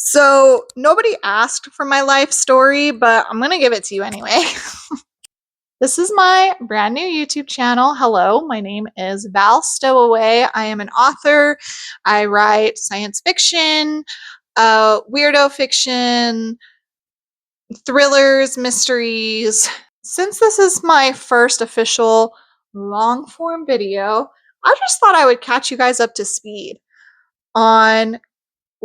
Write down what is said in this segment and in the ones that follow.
So nobody asked for my life story, but I'm going to give it to you anyway. This is my brand new YouTube channel. Hello, my name is Val Stowaway. I am an author. I write science fiction, weirdo fiction, thrillers, mysteries. Since this is my first official long form video, I just thought I would catch you guys up to speed on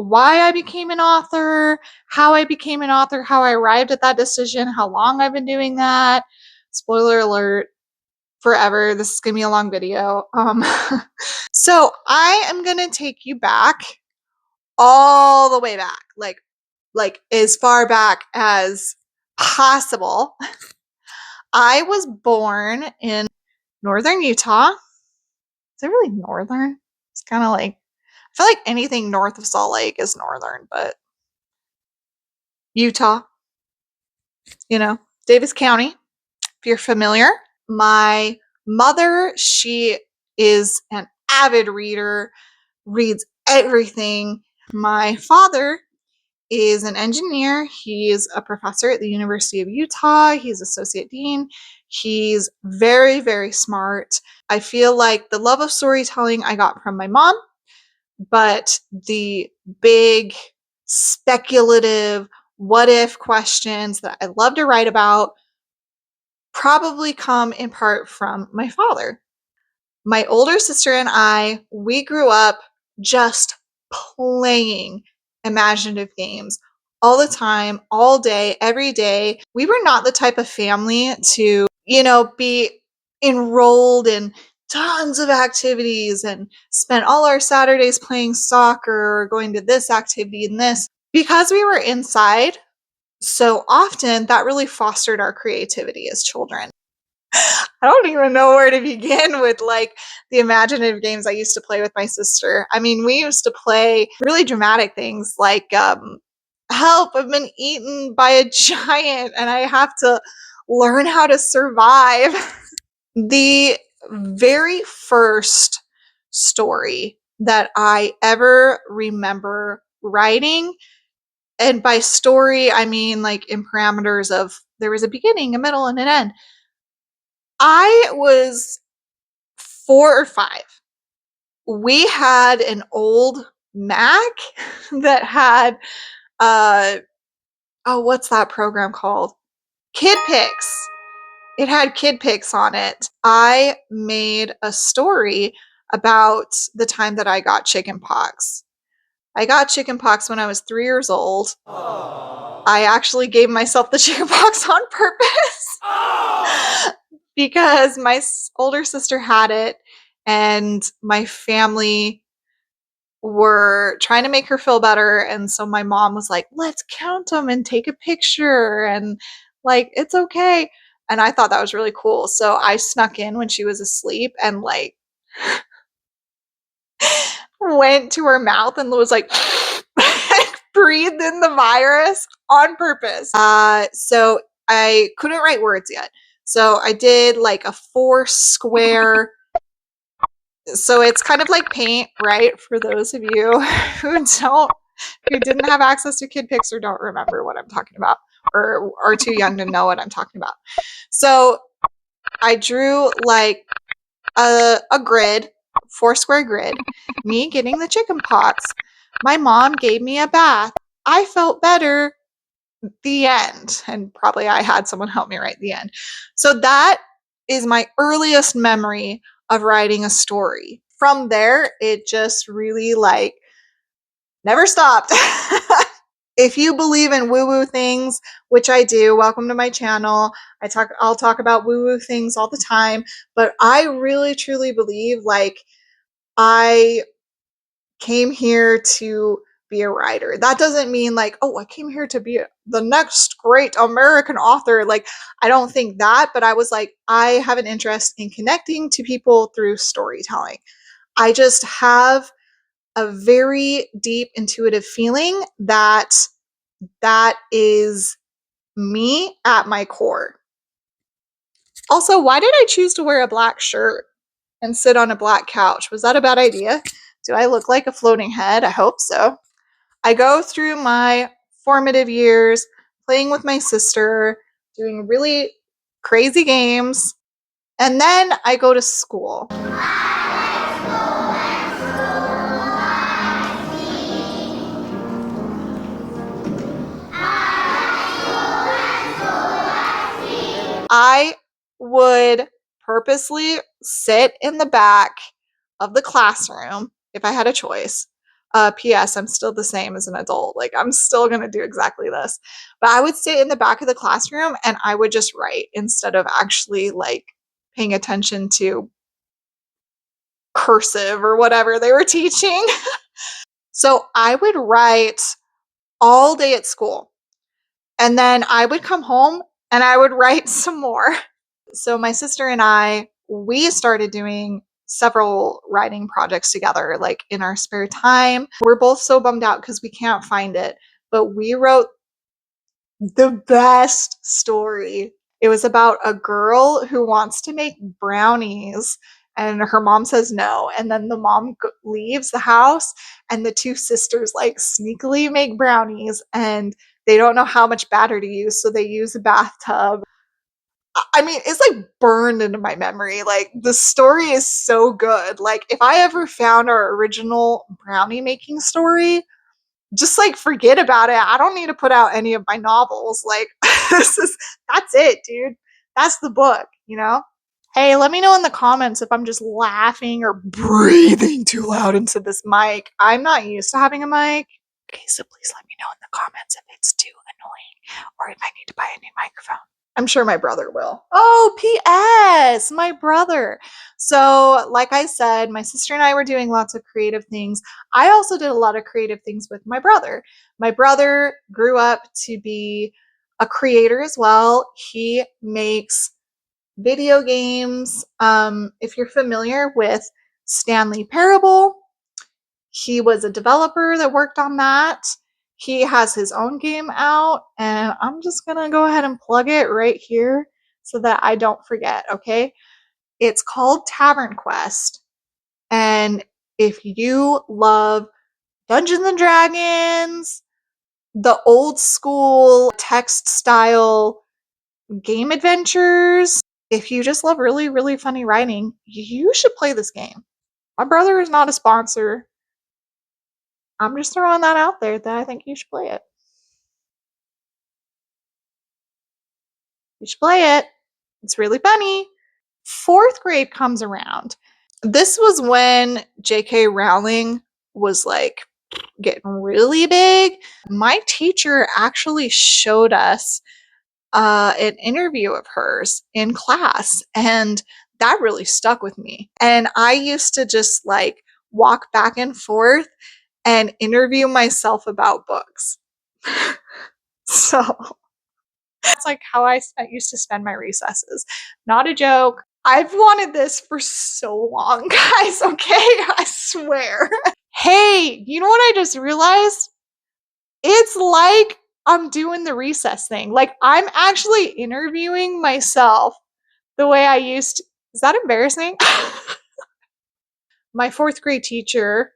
why I became an author, how I became an author, how I arrived at that decision, how long I've been doing that. Spoiler alert, forever. This is going to be a long video. So I am going to take you back all the way back, like as far back as possible. I was born in northern Utah. Is it really northern? It's kind of like, I feel like anything north of Salt Lake is northern, but Utah, Davis County, if you're familiar. My mother, she is an avid reader, reads everything. My father is an engineer. He's a professor at the University of Utah. He's associate dean. He's very, very smart. I feel like the love of storytelling I got from my mom, but the big speculative what if questions that I love to write about probably come in part from my father. My older sister and I, we grew up just playing imaginative games all the time, all day, every day. We were not the type of family to, be enrolled in tons of activities and spent all our Saturdays playing soccer or going to this activity and this. Because we were inside so often, that really fostered our creativity as children. I don't even know where to begin with the imaginative games I used to play with my sister. I mean, we used to play really dramatic things like help, I've been eaten by a giant and I have to learn how to survive. The very first story that I ever remember writing, and by story I mean like in parameters of there was a beginning, a middle, and an end. I was 4 or 5. We had an old Mac that had, what's that program called? Kid Pics. It had Kid Pics on it. I made a story about the time that I got chicken pox. I got chicken pox when I was 3 years old. Aww. I actually gave myself the chicken pox on purpose. Because my older sister had it and my family were trying to make her feel better. And so my mom was like, let's count them and take a picture and it's okay. And I thought that was really cool. So I snuck in when she was asleep and went to her mouth and was like, breathed in the virus on purpose. So I couldn't write words yet. So I did a 4 square. So it's kind of like paint, right? For those of you who didn't have access to Kid Pics or don't remember what I'm talking about or are too young to know what I'm talking about. So I drew a grid, 4 square grid, me getting the chicken pox. My mom gave me a bath. I felt better. The end. And probably I had someone help me write the end. So that is my earliest memory of writing a story. From there, it just really never stopped. If you believe in woo-woo things, which I do, welcome to my channel. I'll talk about woo-woo things all the time, but I really truly believe I came here to be a writer. That doesn't mean I came here to be the next great American author. I don't think that, but I was I have an interest in connecting to people through storytelling. I just have a very deep intuitive feeling that is me at my core. Also, why did I choose to wear a black shirt and sit on a black couch? Was that a bad idea? Do I look like a floating head? I hope so. I go through my formative years playing with my sister, doing really crazy games, and then I go to school. I would purposely sit in the back of the classroom if I had a choice. P.S. I'm still the same as an adult. Like, I'm still going to do exactly this. But I would sit in the back of the classroom and I would just write instead of actually like paying attention to cursive or whatever they were teaching. So I would write all day at school. And then I would come home and I would write some more. So my sister and I, we started doing several writing projects together, like in our spare time. We're both so bummed out because we can't find it, but we wrote the best story. It was about a girl who wants to make brownies and her mom says no. And then the mom leaves the house and the two sisters like sneakily make brownies and they don't know how much batter to use. So they use a bathtub. I mean, it's like burned into my memory. Like the story is so good. Like if I ever found our original brownie making story, just like forget about it. I don't need to put out any of my novels. Like that's it, dude. That's the book, you know? Hey, let me know in the comments if I'm just laughing or breathing too loud into this mic. I'm not used to having a mic. Okay, so please let me know in the comments if it's too annoying or if I need to buy a new microphone. I'm sure my brother will. Oh, P.S. My brother. So, like I said, my sister and I were doing lots of creative things. I also did a lot of creative things with my brother. My brother grew up to be a creator as well. He makes video games. If you're familiar with Stanley Parable, he was a developer that worked on that. He has his own game out, and I'm just gonna go ahead and plug it right here so that I don't forget, okay? It's called Tavern Quest, and if you love Dungeons and Dragons, the old school text style game adventures, if you just love really, really funny writing, you should play this game. My brother is not a sponsor. I'm just throwing that out there that I think you should play it. You should play it. It's really funny. Fourth grade comes around. This was when J.K. Rowling was like getting really big. My teacher actually showed us an interview of hers in class, and that really stuck with me. And I used to just like walk back and forth and interview myself about books. So that's like how I used to spend my recesses. Not a joke. I've wanted this for so long, guys, okay? I swear. Hey, you know what I just realized? It's like I'm doing the recess thing. Like I'm actually interviewing myself the way I used to. Is that embarrassing? My fourth grade teacher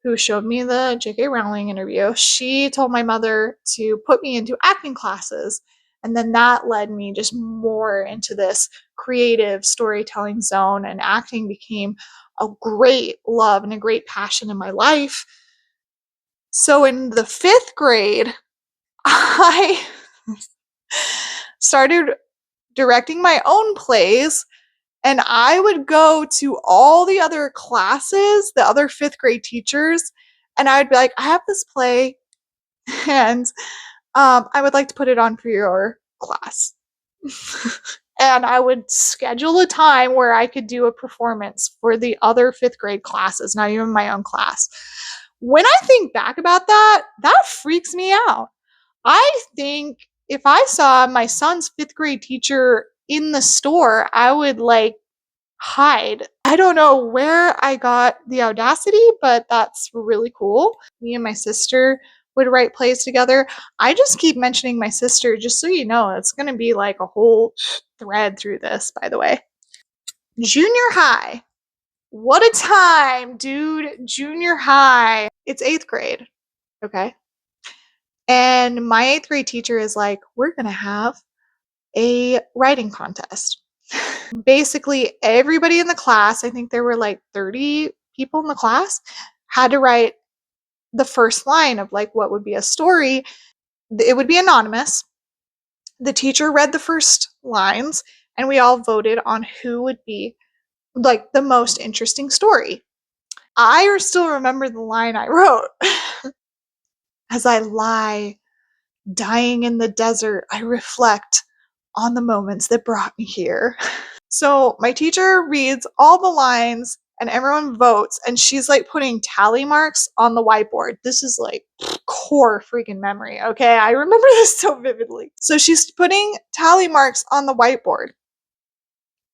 who showed me the J.K. Rowling interview, she told my mother to put me into acting classes. And then that led me just more into this creative storytelling zone, and acting became a great love and a great passion in my life. So in the fifth grade, I started directing my own plays, and I would go to all the other classes, the other fifth grade teachers, and I would be like, I have this play and I would like to put it on for your class. And I would schedule a time where I could do a performance for the other fifth grade classes, not even my own class. When I think back about that, that freaks me out. I think if I saw my son's fifth grade teacher in the store, I would like hide. I don't know where I got the audacity, but that's really cool. Me and my sister would write plays together. I just keep mentioning my sister just so you know. It's going to be like a whole thread through this, by the way. Junior high. What a time, dude. Junior high. It's eighth grade. Okay. And my 8th grade teacher is like, we're going to have a writing contest. Basically, everybody in the class, I think there were like 30 people in the class, had to write the first line of like what would be a story. It would be anonymous. The teacher read the first lines, and we all voted on who would be like the most interesting story. I still remember the line I wrote. As I lie dying in the desert, I reflect on the moments that brought me here. So my teacher reads all the lines and everyone votes, and she's like putting tally marks on the whiteboard. This is like core freaking memory, okay? I remember this so vividly. So she's putting tally marks on the whiteboard,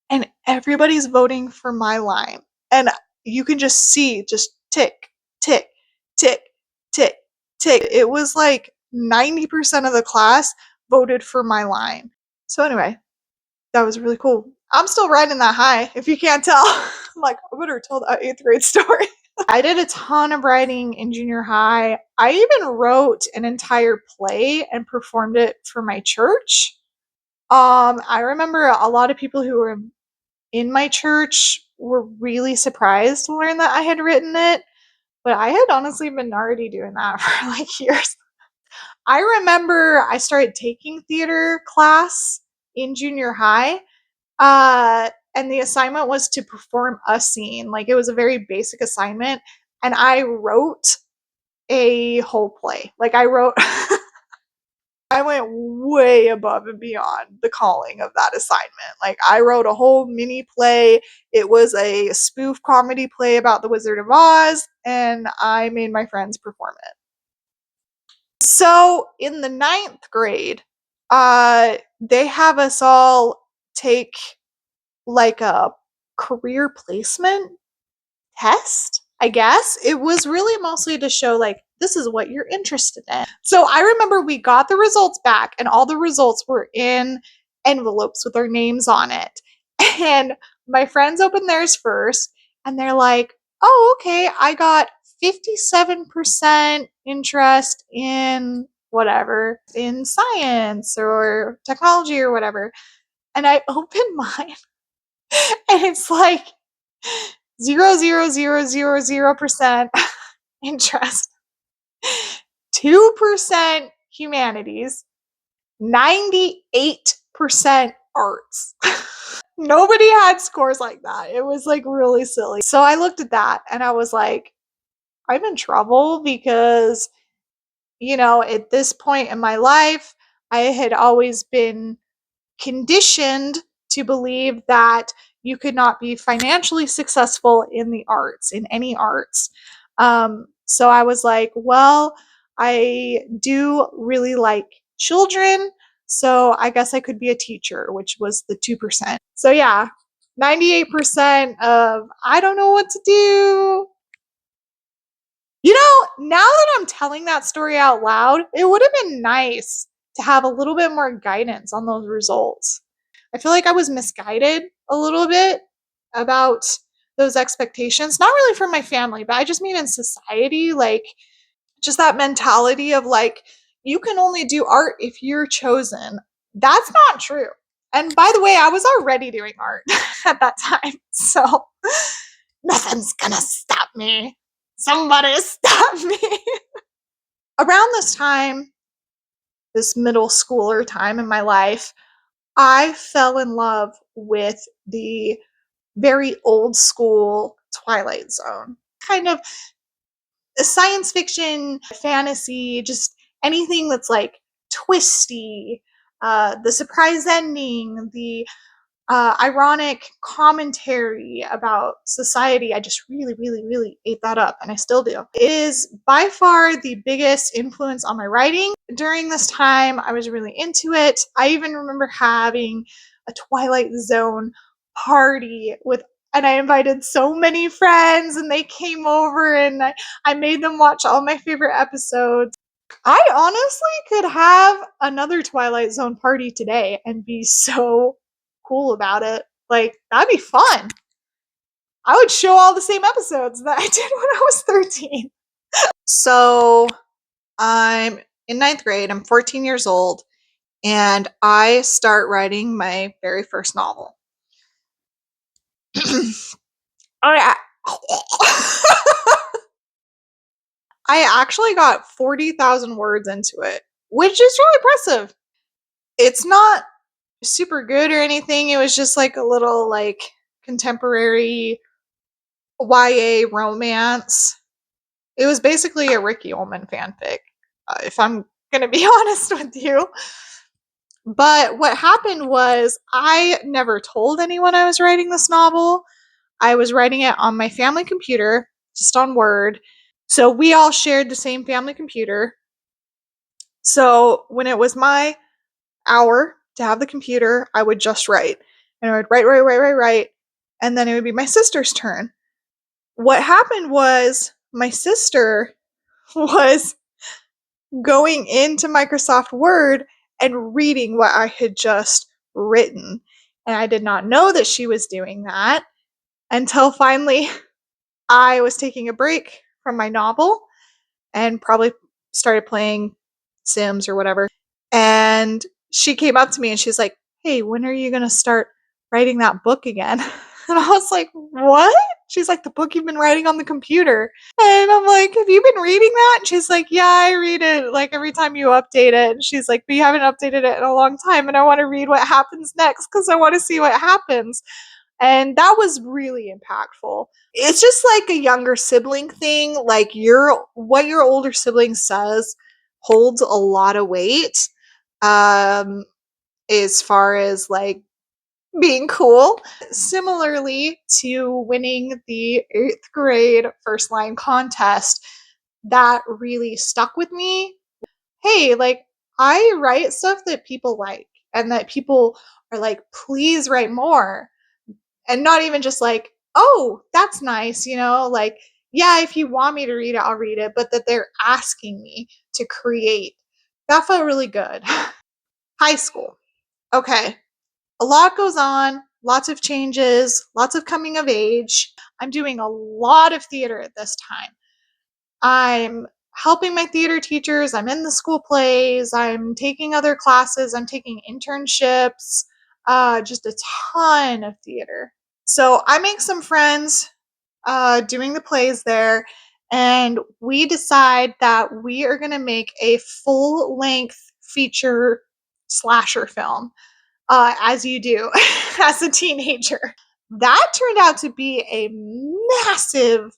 and everybody's voting for my line. And you can just see just tick, tick, tick, tick, tick. It was like 90% of the class voted for my line. So anyway, that was really cool. I'm still riding that high, if you can't tell. I'm like, I better tell that 8th grade story. I did a ton of writing in junior high. I even wrote an entire play and performed it for my church. I remember a lot of people who were in my church were really surprised to learn that I had written it, but I had honestly been already doing that for like years. I remember I started taking theater class in junior high, and the assignment was to perform a scene. Like it was a very basic assignment, and I wrote a whole play. Like I wrote I went way above and beyond the calling of that assignment. Like I wrote a whole mini play. It was a spoof comedy play about the Wizard of Oz, and I made my friends perform it. So in the 9th grade, they have us all take like a career placement test, I guess. It was really mostly to show like this is what you're interested in. So I remember we got the results back, and all the results were in envelopes with our names on it. And my friends opened theirs first, and they're like, "Oh, okay, I got 57% interest in whatever, in science or technology or whatever." And I opened mine, and it's like 0.0000% interest, 2% humanities, 98% arts. Nobody had scores like that. It was like really silly. So I looked at that and I was like, I'm in trouble because, at this point in my life, I had always been conditioned to believe that you could not be financially successful in the arts, in any arts. So I was like, well, I do really like children, so I guess I could be a teacher, which was the 2%. So yeah, 98% of I don't know what to do. Now that I'm telling that story out loud, it would have been nice to have a little bit more guidance on those results. I feel like I was misguided a little bit about those expectations, not really from my family, but I just mean in society, like just that mentality of like, you can only do art if you're chosen. That's not true. And by the way, I was already doing art at that time. So nothing's gonna stop me. Somebody stop me. Around this time, this middle schooler time in my life, I fell in love with the very old school Twilight Zone. Kind of science fiction, fantasy, just anything that's like twisty, the surprise ending, the ironic commentary about society. I just really, really, really ate that up, and I still do. It is by far the biggest influence on my writing. During this time, I was really into it. I even remember having a Twilight Zone party and I invited so many friends, and they came over, and I made them watch all my favorite episodes. I honestly could have another Twilight Zone party today and be so cool about it. Like, that'd be fun. I would show all the same episodes that I did when I was 13. So, I'm in ninth grade. I'm 14 years old, and I start writing my very first novel. I I actually got 40,000 words into it, which is really impressive. It's not super good or anything. It was just like a little like contemporary YA romance. It was basically a Ricky Ullman fanfic, if I'm gonna be honest with you. But what happened was I never told anyone I was writing this novel. I was writing it on my family computer, just on Word. So we all shared the same family computer. So when it was my hour to have the computer, I would just write. And I would write. And then it would be my sister's turn. What happened was my sister was going into Microsoft Word and reading what I had just written. And I did not know that she was doing that until finally I was taking a break from my novel and probably started playing Sims or whatever. And she came up to me and she's like, "Hey, when are you going to start writing that book again?" And I was like, "What?" She's like, "The book you've been writing on the computer." And I'm like, "Have you been reading that?" And she's like, "Yeah, I read it like every time you update it." And she's like, "But you haven't updated it in a long time. And I want to read what happens next because I want to see what happens." And that was really impactful. It's just like a younger sibling thing. Like what your older sibling says holds a lot of weight. Um, as far as like being cool. Similarly to winning the 8th grade first line contest, that really stuck with me. Hey, like I write stuff that people like and that people are like, please write more. And not even just like, oh, that's nice, like, yeah, if you want me to read it, I'll read it, but that they're asking me to create. That felt really good. High school. Okay. A lot goes on, lots of changes, lots of coming of age. I'm doing a lot of theater at this time. I'm helping my theater teachers. I'm in the school plays. I'm taking other classes. I'm taking internships. Just a ton of theater. So I make some friends doing the plays there, and we decide that we are going to make a full length feature slasher film, as you do as a teenager. That turned out to be a massive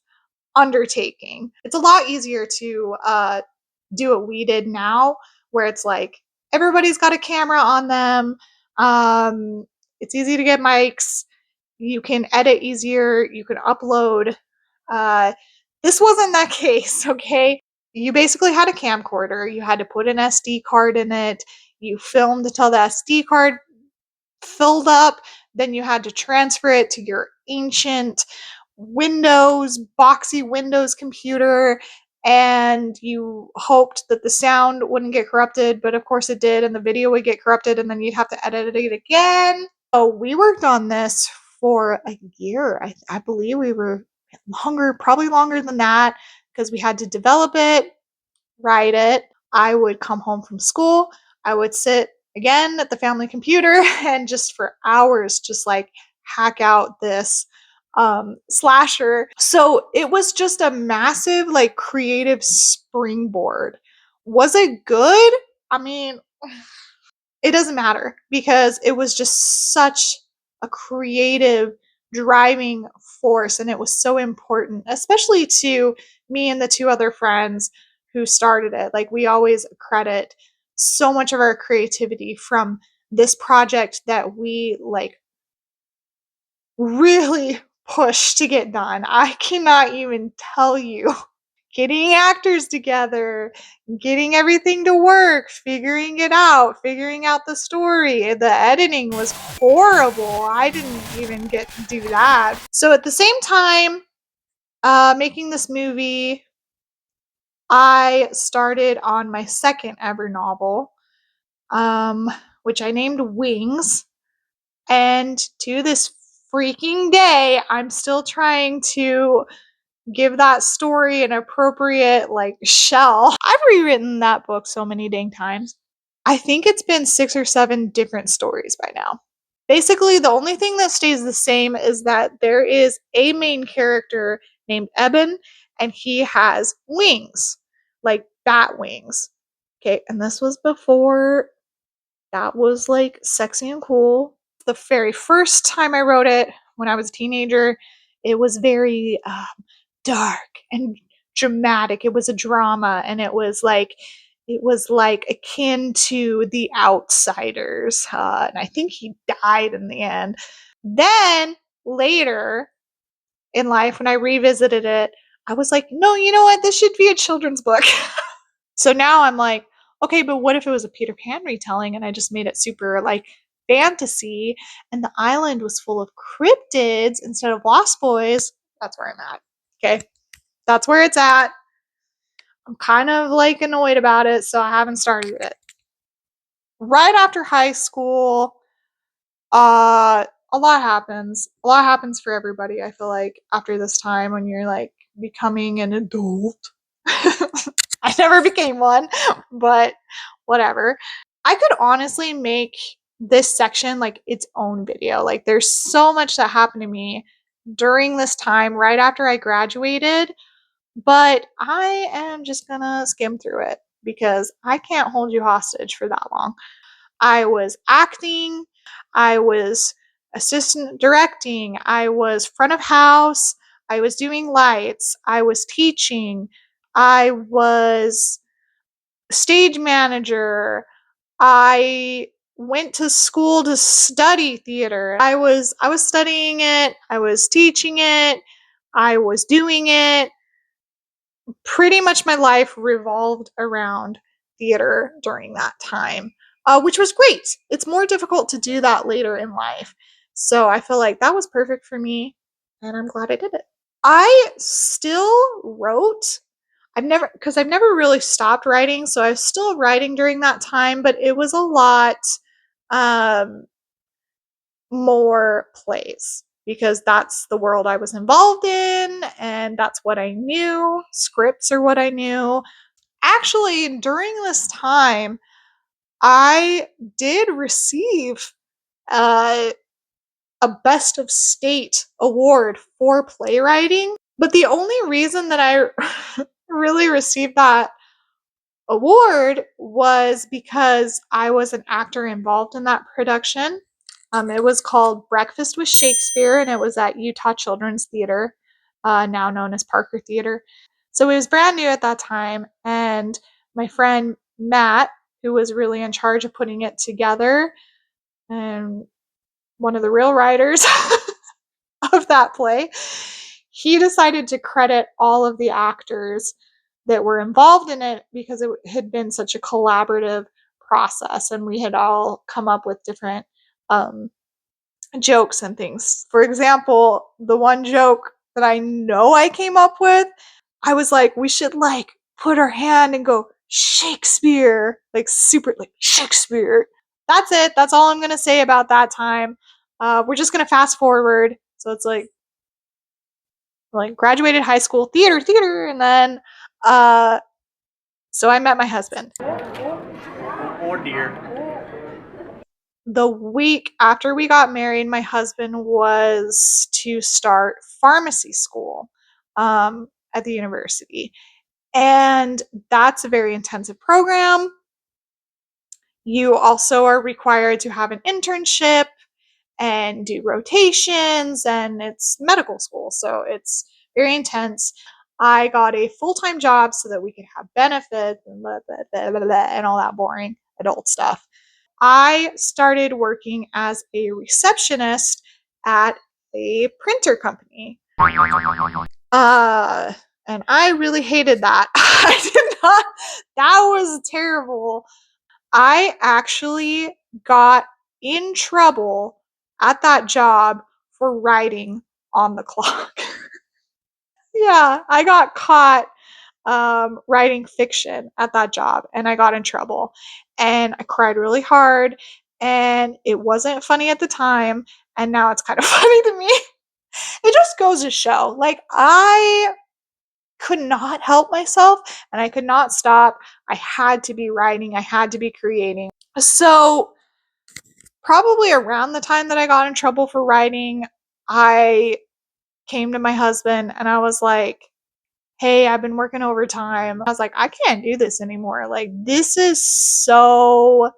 undertaking. It's a lot easier to do what we did now, where it's like everybody's got a camera on them. It's easy to get mics. You can edit easier. You can upload. Uh, this wasn't that case, okay? You basically had a camcorder. You had to put an SD card in it. You filmed until the SD card filled up. Then you had to transfer it to your ancient boxy Windows computer, and you hoped that the sound wouldn't get corrupted, but of course it did, and the video would get corrupted, and then you'd have to edit it again. So we worked on this for a year. I believe we were longer, probably longer than that, because we had to develop it, write it. I would come home from school. I would sit again at the family computer and just for hours, just like hack out this slasher. So it was just a massive, like, creative springboard. Was it good? I mean, it doesn't matter because it was just such a creative driving force and it was so important, especially to me and the two other friends who started it. Like, we always credit so much of our creativity from this project that we like really pushed to get done. I cannot even tell you. Getting actors together, getting everything to work, figuring out the story. The editing was horrible. I didn't even get to do that. So at the same time, making this movie, I started on my second ever novel, um, which I named Wings. And to this freaking day, I'm still trying to give that story an appropriate like shell. I've rewritten that book so many dang times. I think it's been 6 or 7 different stories by now. Basically, the only thing that stays the same is that there is a main character named Eben, and he has wings, like bat wings. Okay, and this was before that was like sexy and cool. The very first time I wrote it when I was a teenager, it was very dark and dramatic. It was a drama, and it was like akin to The Outsiders, and I think he died in the end. Then later in life, when I revisited it, I was like, no, you know what? This should be a children's book. So now I'm like, okay, but what if it was a Peter Pan retelling and I just made it super like fantasy and the island was full of cryptids instead of lost boys? That's where I'm at. Okay. That's where it's at. I'm kind of like annoyed about it, so I haven't started it. Right after high school, a lot happens. A lot happens for everybody, I feel like, after this time when you're like becoming an adult. I never became one, but whatever. I could honestly make this section like its own video. Like, there's so much that happened to me during this time right after I graduated, but I am just gonna skim through it because I can't hold you hostage for that long. I was acting, I was assistant directing, I was front of house, I was doing lights, I was teaching, I was stage manager, I went to school to study theater. I was studying it, I was teaching it, I was doing it. Pretty much my life revolved around theater during that time, which was great. It's more difficult to do that later in life. So I feel like that was perfect for me, and I'm glad I did it. I still wrote. I've never really stopped writing, so I was still writing during that time, but it was a lot um, more plays because that's the world I was involved in and that's what I knew. Scripts are what I knew. Actually, during this time, I did receive uh, a Best of State award for playwriting. But the only reason that I really received that award was because I was an actor involved in that production. It was called Breakfast with Shakespeare, and it was at Utah Children's Theater, now known as Parker Theater. So it was brand new at that time, and my friend Matt, who was really in charge of putting it together, and one of the real writers of that play, he decided to credit all of the actors that were involved in it because it had been such a collaborative process and we had all come up with different um, jokes and things. For example, the one joke that I know I came up with, I was like, we should like put our hand and go Shakespeare, like super like Shakespeare. That's it. That's all I'm gonna say about that time. We're just gonna fast forward. So it's like graduated high school, theater, and then so I met my husband. Oh dear. The week after we got married, my husband was to start pharmacy school at the university. And that's a very intensive program. You also are required to have an internship and do rotations, and it's medical school, so it's very intense. I got a full time job so that we could have benefits and, blah, blah, blah, blah, and all that boring adult stuff. I started working as a receptionist at a printer company. Uh, and I really hated that. I did not, that was terrible. I actually got in trouble at that job for writing on the clock. Yeah, I got caught writing fiction at that job and I got in trouble. And I cried really hard and it wasn't funny at the time. And now it's kind of funny to me. It just goes to show, like, could not help myself and I could not stop. I had to be writing, I had to be creating. So, probably around the time that I got in trouble for writing, I came to my husband and I was like, hey, I've been working overtime. I was like, I can't do this anymore. Like, this is so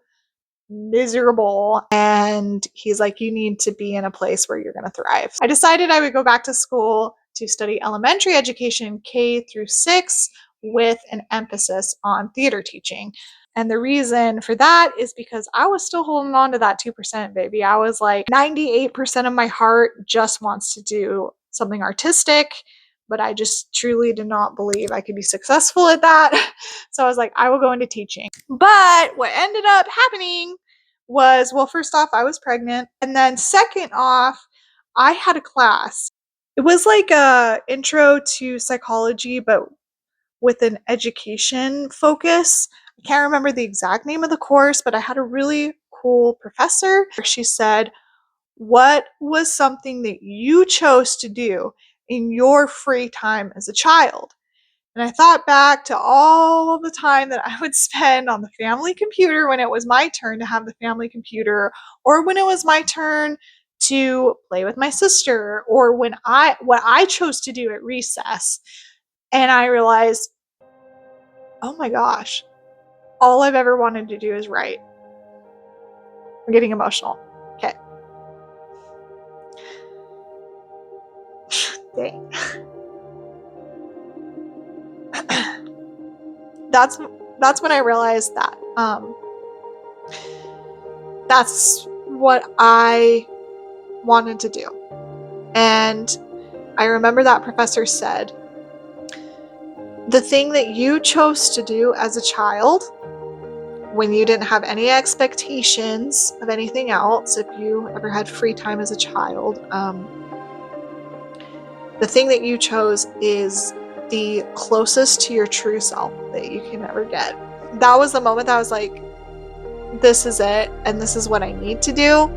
miserable. And he's like, you need to be in a place where you're going to thrive. I decided I would go back to school to study elementary education, K through 6, with an emphasis on theater teaching. And the reason for that is because I was still holding on to that 2%, baby. I was like, 98% of my heart just wants to do something artistic, but I just truly did not believe I could be successful at that. So I was like, I will go into teaching. But what ended up happening was, well, first off, I was pregnant. And then second off, I had a class. It was like a intro to psychology, but with an education focus. I can't remember the exact name of the course, but I had a really cool professor. She said, what was something that you chose to do in your free time as a child? And I thought back to all of the time that I would spend on the family computer when it was my turn to have the family computer, or when it was my turn to play with my sister, or what I chose to do at recess. And I realized, oh my gosh, all I've ever wanted to do is write. I'm getting emotional. Okay. Dang. that's when I realized that that's what I wanted to do. And I remember that professor said, the thing that you chose to do as a child, when you didn't have any expectations of anything else, if you ever had free time as a child, the thing that you chose is the closest to your true self that you can ever get. That was the moment that I was like, this is it, and this is what I need to do,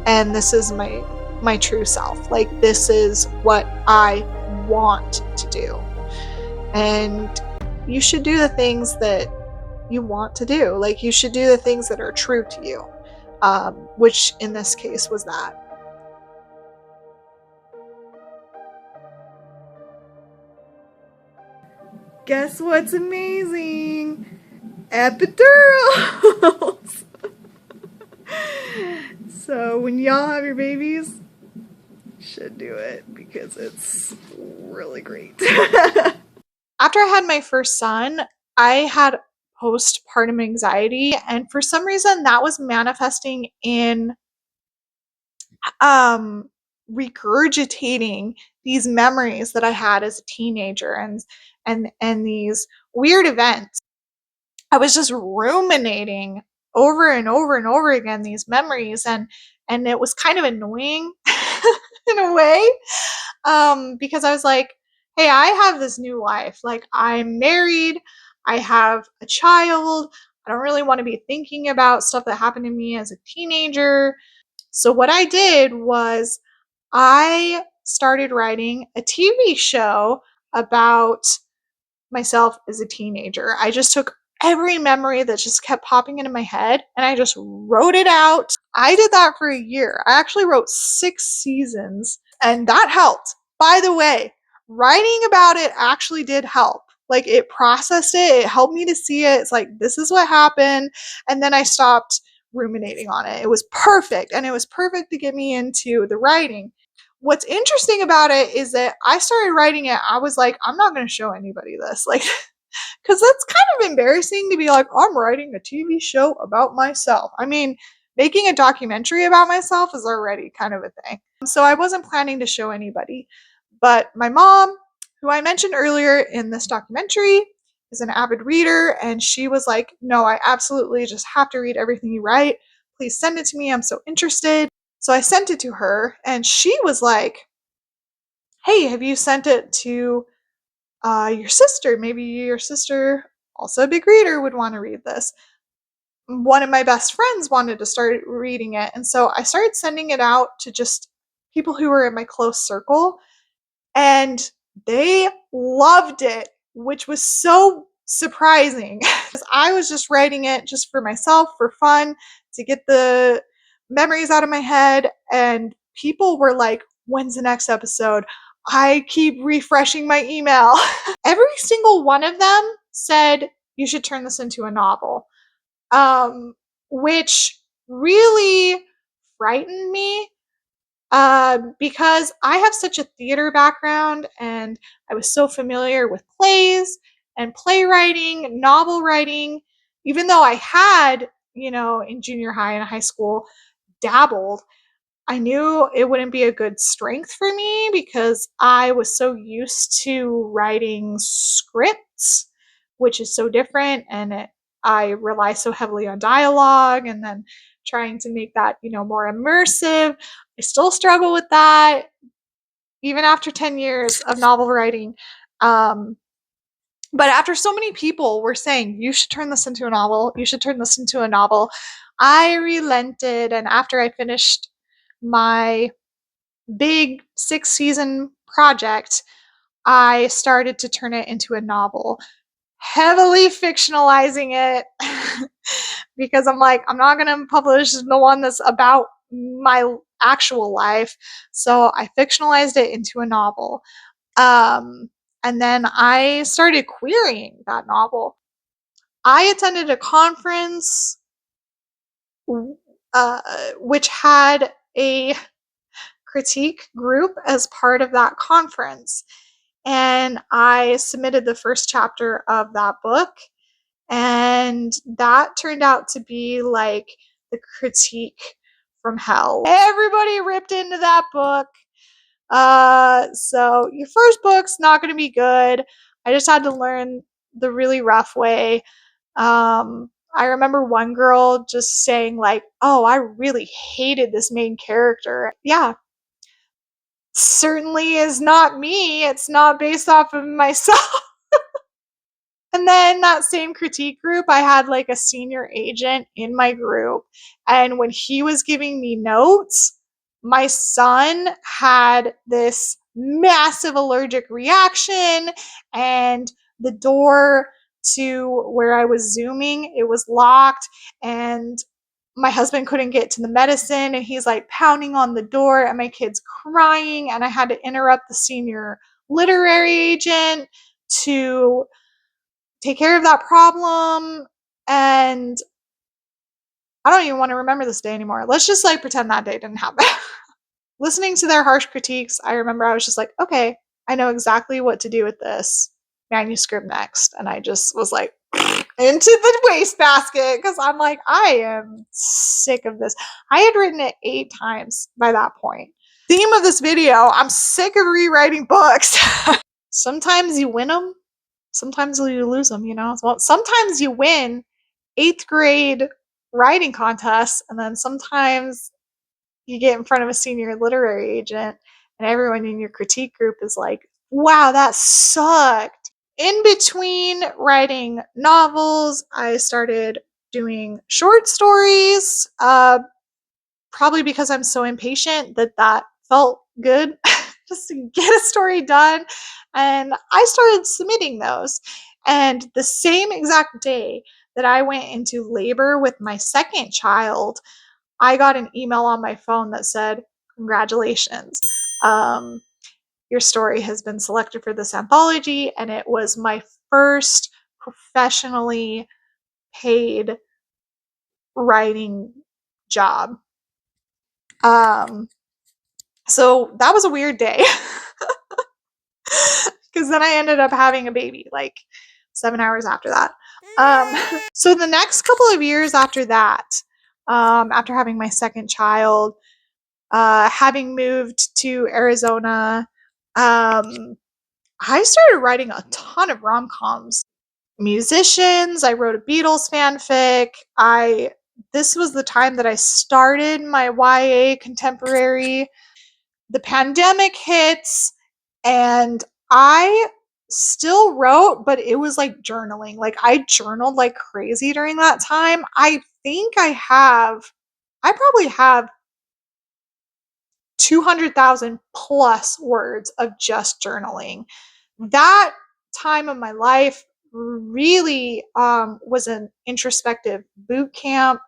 and this is my true self. Like, this is what I want to do. And you should do the things that you want to do. Like, you should do the things that are true to you, which in this case was that. Guess what's amazing? Epidurals! So when y'all have your babies, you should do it because it's really great. After I had my first son, I had postpartum anxiety, and for some reason that was manifesting in regurgitating these memories that I had as a teenager, and these weird events. I was just ruminating over and over and over again these memories, and it was kind of annoying in a way, because I was like, hey, I have this new life. Like, I'm married, I have a child. I don't really want to be thinking about stuff that happened to me as a teenager. So what I did was I started writing a TV show about myself as a teenager. I just took every memory that just kept popping into my head and I just wrote it out. I did that for a year. I actually wrote 6 seasons, and that helped. By the way, writing about it actually did help. Like, it processed it, it helped me to see it. It's like, this is what happened. And then I stopped ruminating on it. It was perfect. And it was perfect to get me into the writing. What's interesting about it is that I started writing it, I was like, I'm not going to show anybody this. Like, because that's kind of embarrassing to be like, I'm writing a TV show about myself. I mean, making a documentary about myself is already kind of a thing. So I wasn't planning to show anybody. But my mom, who I mentioned earlier in this documentary, is an avid reader, and she was like, no, I absolutely just have to read everything you write. Please send it to me. I'm so interested. So I sent it to her, and she was like, hey, have you sent it to your sister? Maybe your sister, also a big reader, would want to read this. One of my best friends wanted to start reading it, and so I started sending it out to just people who were in my close circle. And They loved it, which was so surprising. I was just writing it just for myself, for fun, to get the memories out of my head. And people were like, when's the next episode? I keep refreshing my email. Every single one of them said, you should turn this into a novel, um, which really frightened me, because I have such a theater background and I was so familiar with plays and playwriting, novel writing, even though I had, in junior high and high school, dabbled. I knew it wouldn't be a good strength for me because I was so used to writing scripts, which is so different. I rely so heavily on dialogue and then trying to make that, more immersive. I still struggle with that even after 10 years of novel writing. Um, but after so many people were saying, you should turn this into a novel, you should turn this into a novel, I relented. And after I finished my big 6 season project, I started to turn it into a novel, heavily fictionalizing it because I'm like, I'm not going to publish the one that's about my actual life. So I fictionalized it into a novel. Um, and then I started querying that novel. I attended a conference, uh, which had a critique group as part of that conference. And I submitted the first chapter of that book. And that turned out to be like the critique from hell. Everybody ripped into that book. So your first book's not going to be good. I just had to learn the really rough way. I remember one girl just saying like, "Oh, I really hated this main character." Yeah, certainly is not me. It's not based off of myself. And then that same critique group, I had like a senior agent in my group. And when he was giving me notes, my son had this massive allergic reaction, and the door to where I was zooming, it was locked, and my husband couldn't get to the medicine, and he's like pounding on the door, and my kid's crying, and I had to interrupt the senior literary agent to take care of that problem. And I don't even want to remember this day anymore. Let's just like pretend that day didn't happen. Listening to their harsh critiques, I remember I was just like, okay, I know exactly what to do with this manuscript next. And I just was like, into the wastebasket because I'm like, I am sick of this. I had written it 8 times by that point. Theme of this video, I'm sick of rewriting books. Sometimes you win them, sometimes you lose them, Well, sometimes you win 8th grade writing contests, and then sometimes you get in front of a senior literary agent, and everyone in your critique group is like, wow, that sucked. In between writing novels, I started doing short stories, probably because I'm so impatient that felt good just to get a story done. And I started submitting those. And the same exact day that I went into labor with my second child, I got an email on my phone that said, congratulations. Um, your story has been selected for this anthology. And it was my first professionally paid writing job. So that was a weird day because then I ended up having a baby like 7 hours after that. So the next couple of years after that, after having my second child, having moved to Arizona, I started writing a ton of rom-coms. Musicians, I wrote a Beatles fanfic. This was the time that I started my YA contemporary. The pandemic hits, and I still wrote, but it was like journaling. Like I journaled like crazy during that time. I probably have 200,000 plus words of just journaling. That time of my life really was an introspective boot camp,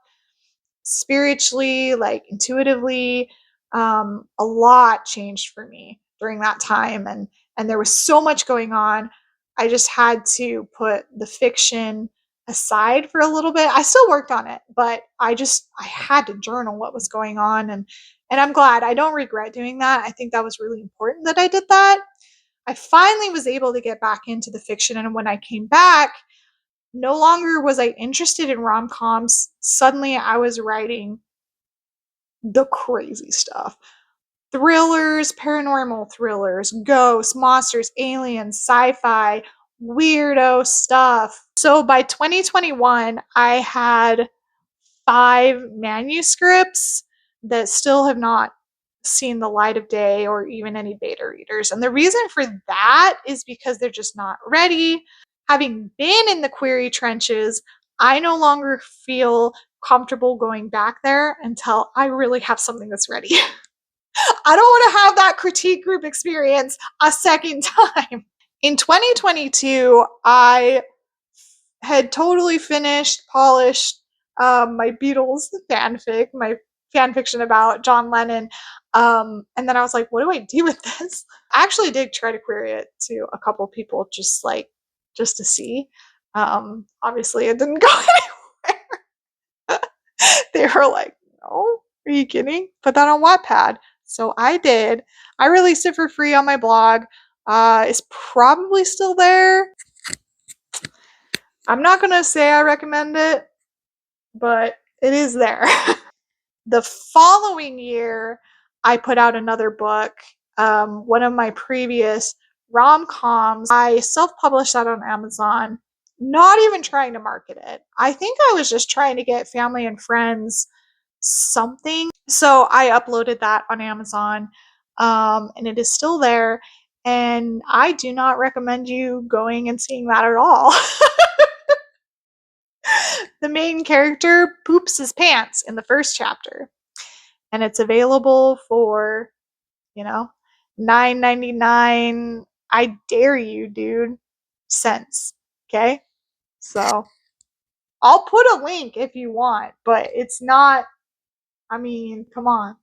spiritually, like intuitively. A lot changed for me during that time, and there was so much going on. I just had to put the fiction aside for a little bit. I still worked on it, but I had to journal what was going on, and I'm glad. I don't regret doing that. I think that was really important that I did that. I finally was able to get back into the fiction, and when I came back, no longer was I interested in rom-coms. Suddenly I was writing the crazy stuff. Thrillers, paranormal thrillers, ghosts, monsters, aliens, sci-fi, weirdo stuff. So by 2021, I had 5 manuscripts that still have not seen the light of day or even any beta readers. And the reason for that is because they're just not ready. Having been in the query trenches, I no longer feel comfortable going back there until I really have something that's ready. I don't want to have that critique group experience a second time. In 2022, I had totally finished, polished my Beatles fanfic, my fan fiction about John Lennon. And then I was like, what do I do with this? I actually did try to query it to a couple people just to see. Obviously, it didn't go anywhere. They were like, no, are you kidding? Put that on Wattpad. So I did. I released it for free on my blog. It's probably still there. I'm not going to say I recommend it, but it is there. The following year, I put out another book, one of my previous rom-coms. I self-published that on Amazon, not even trying to market it. I think I was just trying to get family and friends something. So I uploaded that on Amazon, and it is still there. And I do not recommend you going and seeing that at all. The main character poops his pants in the first chapter, and it's available for, you know, $9.99. I dare you, dude. Cents. Okay? So I'll put a link if you want, but it's not, I mean, come on.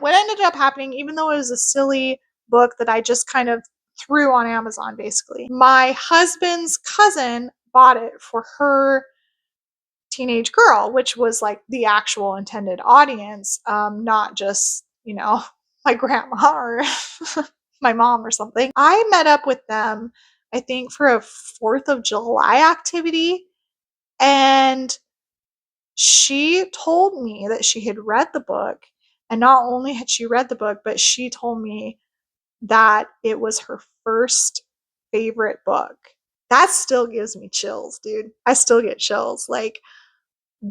What ended up happening, even though it was a silly book that I just kind of threw on Amazon basically, my husband's cousin bought it for her teenage girl, which was like the actual intended audience, not just, my grandma or my mom or something. I met up with them, I think, for a 4th of July activity, and she told me that she had read the book. And not only had she read the book, but she told me that it was her first favorite book. That still gives me chills, dude. I still get chills. Like,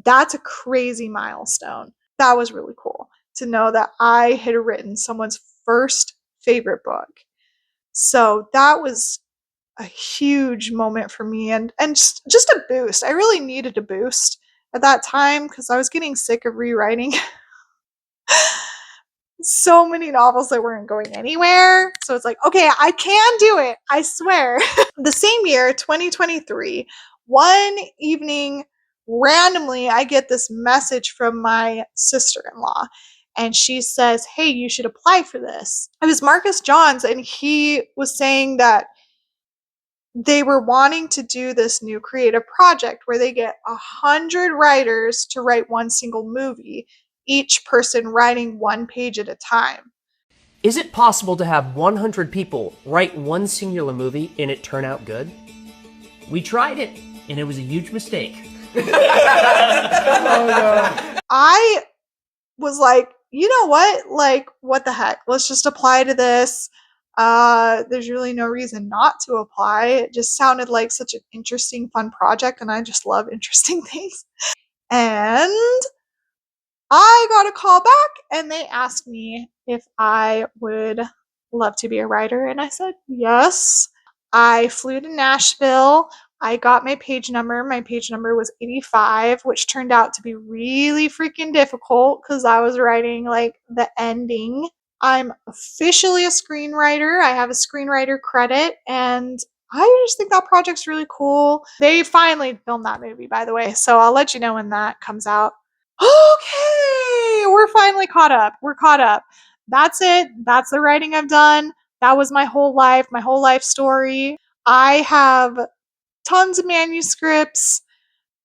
that's a crazy milestone. That was really cool to know that I had written someone's first favorite book. So that was a huge moment for me, and just a boost. I really needed a boost at that time because I was getting sick of rewriting so many novels that weren't going anywhere. So it's like, okay, I can do it. I swear. The same year, 2023, one evening, randomly, I get this message from my sister-in-law, and she says, hey, you should apply for this. It was Marcus Johns, and he was saying that they were wanting to do this new creative project where they get 100 writers to write one single movie, each person writing one page at a time. Is it possible to have 100 people write one singular movie and it turn out good? We tried it, and it was a huge mistake. I was like, you know what? Like, what the heck? Let's just apply to this. There's really no reason not to apply. It just sounded like such an interesting, fun project, and I just love interesting things. And I got a call back, and they asked me if I would love to be a writer, and I said yes. I flew to Nashville. I got my page number. My page number was 85, which turned out to be really freaking difficult because I was writing like the ending. I'm officially a screenwriter. I have a screenwriter credit, and I just think that project's really cool. They finally filmed that movie, by the way, so I'll let you know when that comes out. Okay, we're finally caught up. We're caught up. That's it. That's the writing I've done. That was my whole life story. I have tons of manuscripts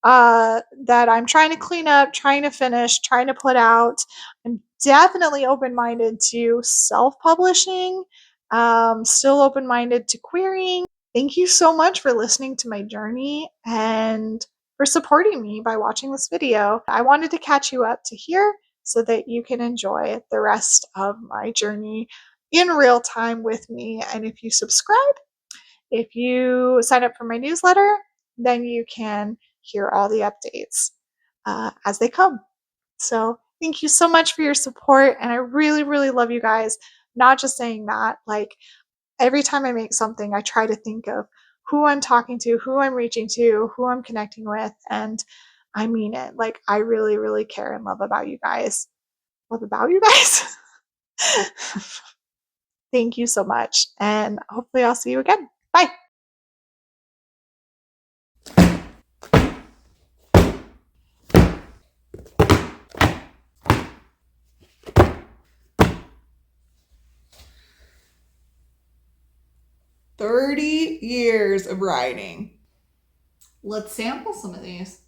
that I'm trying to clean up, trying to finish, trying to put out. I'm definitely open minded to self publishing, still open minded to querying. Thank you so much for listening to my journey and for supporting me by watching this video. I wanted to catch you up to here so that you can enjoy the rest of my journey in real time with me. And if you subscribe, if you sign up for my newsletter, then you can hear all the updates as they come. So thank you so much for your support. And I really, really love you guys. Not just saying that, like every time I make something, I try to think of who I'm talking to, who I'm reaching to, who I'm connecting with. And I mean it. Like I really, really care and love about you guys. Love about you guys. Thank you so much. And hopefully I'll see you again. Bye. $30 years of writing. Let's sample some of these.